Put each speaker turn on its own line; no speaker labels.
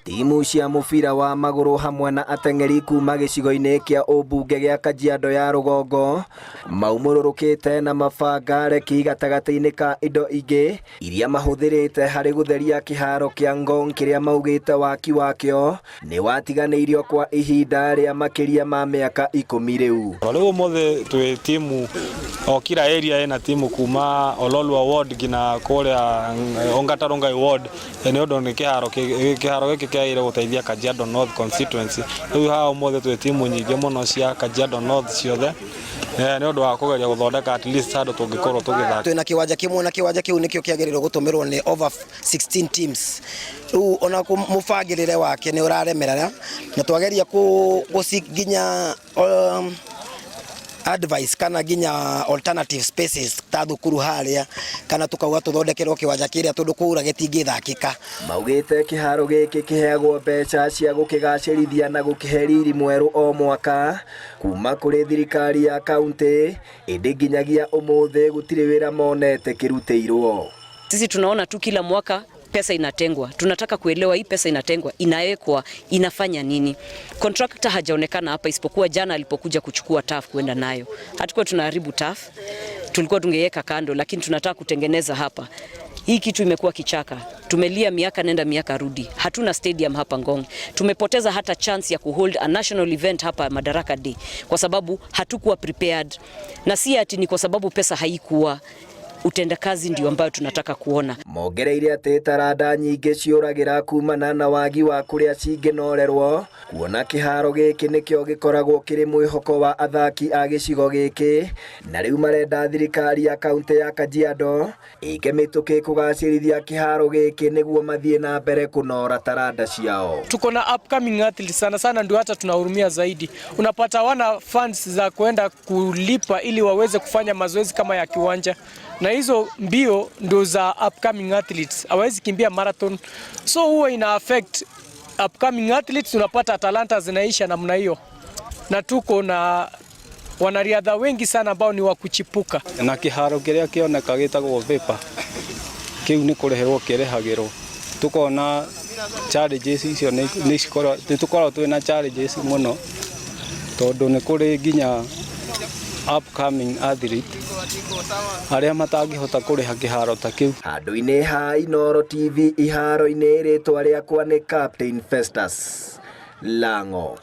Timu cia mubira wa maguru hamwe na ateng'eri kuma gicigo-ini kia ubunge gia Kajiado ya Rugongo maumururukite na mabanga reki gatagati-ini ka indo ingi iria mahuthirite hari gutheria kiharo kia Ngong kiria maugite waki wakio ni watiganiirio kwa ihinda ria makiria ma miaka 10 riu.
Riu mothe twi timu o kila area ina timu kuma Ololwa ward gina kuria Ongatarongai ward ni undu ni kiharo giki kiaire guteithia Kajiado North constituency. Riu hao mothe twi timu nyingi muno cia Kajiado North ciothe ni undu wa kugeria guthondeka at least hado tungikorwo tugithaka.
Twina kiwanja kimwe na kiwanja kiu nikio kiagerirwo gutumirwo ni over 16 teams. Riu ona mufagirire wake ni uraremerera na twageria gusiginya advice kana ginya alternative spaces ta thukuru haria kana tukauga tuthondekerwo kiwanja kiria tondu kuura gitingithakika.
Maugite kiharo giki kiheagwo mbeca cia gukigacirithia na gukiheriri mweru o mwaka kuma kuri thirikari ya kaunti indi nginyagia umuthi gutire wira monete kiruteirwo.
Sisi tunaona tu kila mwaka pesa inatengwa. Tunataka kuelewa hii pesa inatengwa inawekwa inafanya nini. Contractor hajaonekana hapa isipokuwa jana alipokuja kuchukua TAF kwenda nayo. Hatukuwa tunaharibu TAF. Tulikuwa tungeweka kando lakini tunataka kutengeneza hapa. Hii kitu imekuwa kichaka. Tumelia miaka nenda miaka rudi. Hatuna stadium hapa Ngong. Tumepoteza hata chance ya kuhold a national event hapa Madaraka Day kwa sababu hatukuwa prepared. Na si ati ni kwa sababu pesa haikuwa. Utendakazi ndio ambayo tunataka kuona. Mogereire ati taranda nyingi ciuragira kumana na wagi wa kuria cinginorerwo kuona kiharo giki nikio gikoragwo kiri mwihoko wa athaki a gicigo giki na riu marenda thirikari ya kaunti ya Kajiado ikemituke kugacirithia kiharo giki niguo mathie na mbere kunora taranda ciao.
Tuko na upcoming athletes sana ndio hata tunahurumia zaidi. Unapata wana funds za kwenda kulipa ili waweze kufanya mazoezi kama ya kiwanja. Na hizo mbio ndo za upcoming athletes. Hawezi kimbia marathon. So huwa ina affect upcoming athletes, unapata talanta zinaisha namna hiyo. Na tuko na wanariadha wengi sana ambao ni wa kuchipuka.
Na kiharo kiria kioneka gitagwo Vapor. Kiu ni kureherwo kirehagirwo. Tuko na challenges icio ni tukorwo twina challenges muno. Tondu ni kuri ginya upcoming athlete aria matangihota kuriha kiharo ta kiu.
Handu-ini ha Inooro TV iharo-ini ritwa riakwa ni Captain Festus Lango.